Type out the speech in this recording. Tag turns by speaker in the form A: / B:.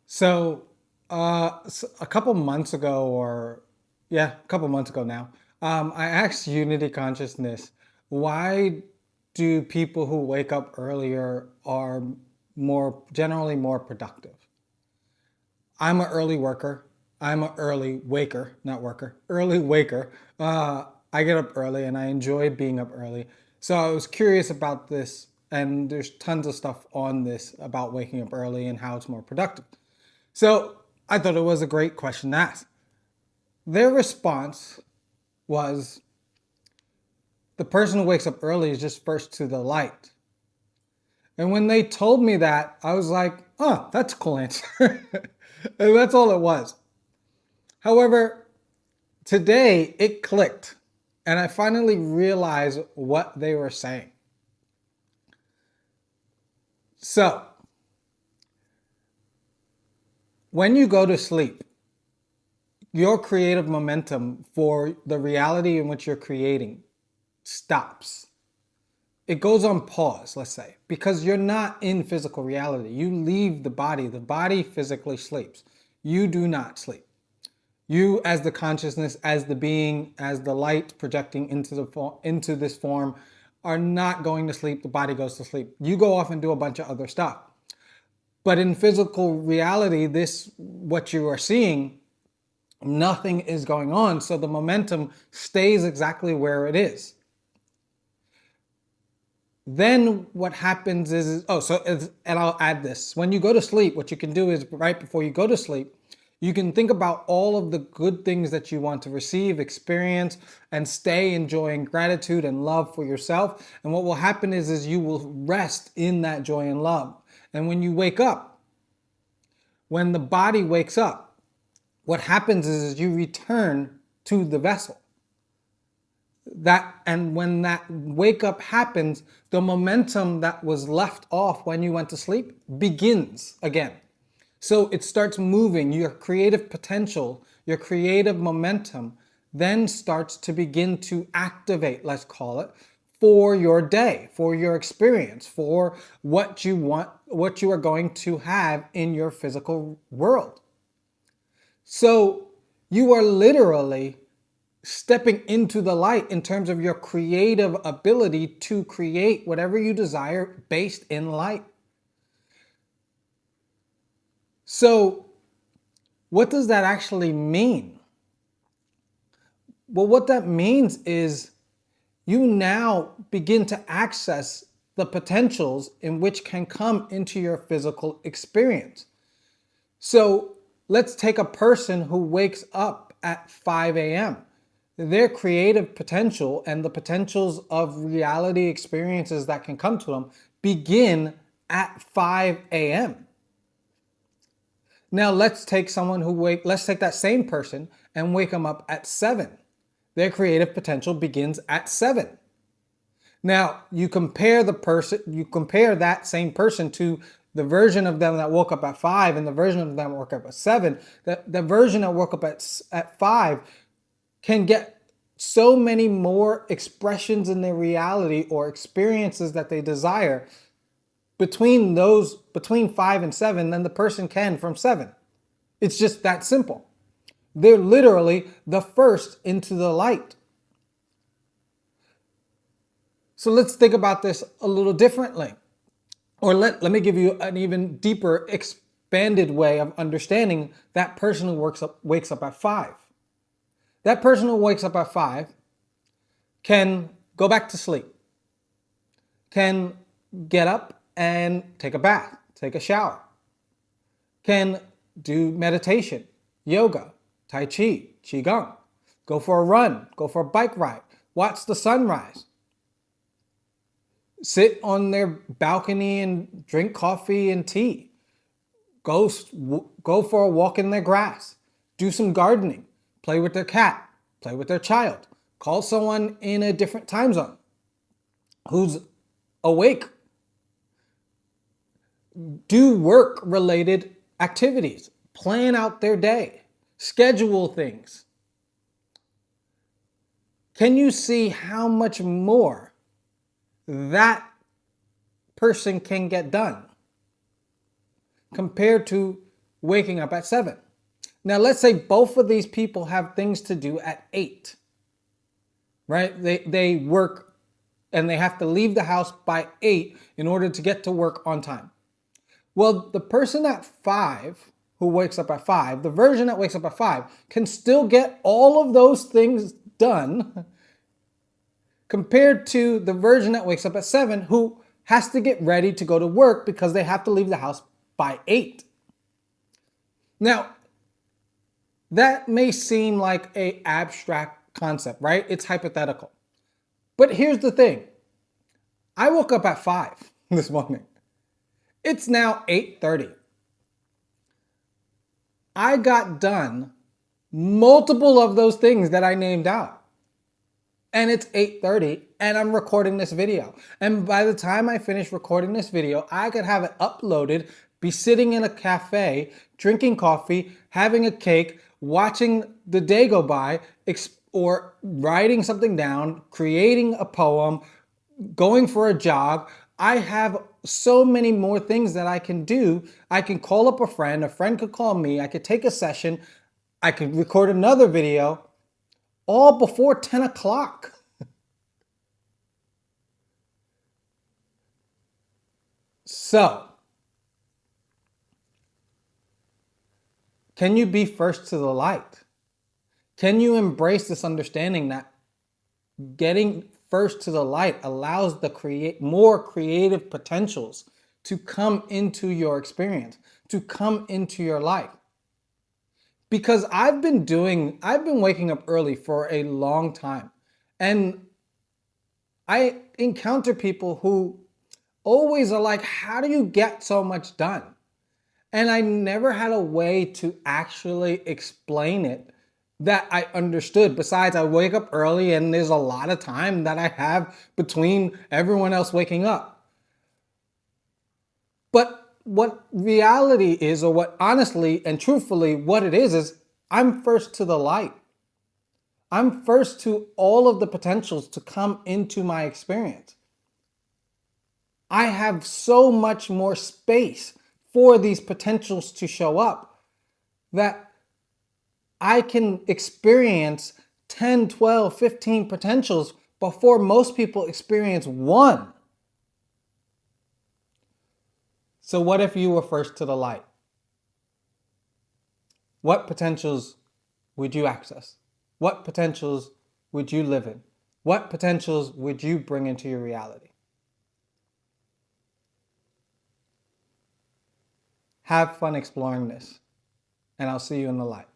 A: So, a couple months ago, or yeah, a couple months ago now, I asked Unity Consciousness, why do people who wake up earlier are generally more productive? I'm an early worker. I'm an early waker, not worker, early waker. I get up early and I enjoy being up early. So I was curious about this, and there's tons of stuff on this about waking up early and how it's more productive. So I thought it was a great question to ask. Their response was the person who wakes up early is just first to the light. And when they told me that, I was like, oh, that's a cool answer. And that's all it was. However, today it clicked and I finally realized what they were saying. So, when you go to sleep, your creative momentum for the reality in which you're creating stops. It goes on pause, let's say, because you're not in physical reality. You leave the body. The body physically sleeps. You do not sleep. You, as the consciousness, as the being, as the light projecting into this form, are not going to sleep. The body goes to sleep. You go off and do a bunch of other stuff. But in physical reality, this what you are seeing, nothing is going on. So the momentum stays exactly where it is. Then what happens is and I'll add this. When you go to sleep, what you can do is right before you go to sleep, you can think about all of the good things that you want to receive, experience, and stay enjoying gratitude and love for yourself. And what will happen is you will rest in that joy and love. And when you wake up, when the body wakes up, what happens is you return to the vessel. And when that wake up happens, the momentum that was left off when you went to sleep begins again. So it starts moving. Your creative potential, your creative momentum then starts to begin to activate, let's call it, for your day, for your experience, for what you want, what you are going to have in your physical world. So you are literally stepping into the light in terms of your creative ability to create whatever you desire based in light. So, what does that actually mean? Well, what that means is you now begin to access the potentials in which can come into your physical experience. So, let's take a person who wakes up at 5 a.m. Their creative potential and the potentials of reality experiences that can come to them begin at 5 a.m. Now let's take that same person and wake them up at 7. Their creative potential begins at 7. Now you compare that same person to the version of them that woke up at 5 and the version of them that woke up at 7. The version that woke up at 5 can get so many more expressions in their reality or experiences that they desire between 5 and 7 than the person can from 7. It's just that simple. They're literally the first into the light. So let's think about this a little differently. Or let me give you an even deeper, expanded way of understanding that person who wakes up at 5. That person who wakes up at 5 can go back to sleep, can get up and take a bath, take a shower, can do meditation, yoga, tai chi, qigong, go for a run, go for a bike ride, watch the sunrise, sit on their balcony and drink coffee and tea, go for a walk in their grass, do some gardening, play with their cat, play with their child, call someone in a different time zone who's awake, do work related activities, plan out their day, schedule things. Can you see how much more that person can get done compared to waking up at 7. Now, let's say both of these people have things to do at 8, right? They work and they have to leave the house by 8 in order to get to work on time. Well, the person at 5 who wakes up at 5, the version that wakes up at 5 can still get all of those things done compared to the version that wakes up at 7 who has to get ready to go to work because they have to leave the house by 8. Now, that may seem like an abstract concept, right? It's hypothetical. But here's the thing. I woke up at 5 this morning. It's now 8:30. I got done multiple of those things that I named out. And it's 8:30 and I'm recording this video. And by the time I finish recording this video, I could have it uploaded, be sitting in a cafe, drinking coffee, having a cake, watching the day go by, or writing something down, creating a poem, going for a jog. I have so many more things that I can do. I can call up a friend could call me, I could take a session, I could record another video, all before 10 o'clock. So, can you be first to the light? Can you embrace this understanding that getting first to the light allows the more creative potentials to come into your experience, to come into your life? Because I've been waking up early for a long time. And I encounter people who always are like, how do you get so much done? And I never had a way to actually explain it that I understood. Besides, I wake up early and there's a lot of time that I have between everyone else waking up. But what reality is, or what honestly and truthfully what it is I'm first to the light. I'm first to all of the potentials to come into my experience. I have so much more space for these potentials to show up that I can experience 10, 12, 15 potentials before most people experience one. So what if you were first to the light? What potentials would you access? What potentials would you live in? What potentials would you bring into your reality? Have fun exploring this, and I'll see you in the light.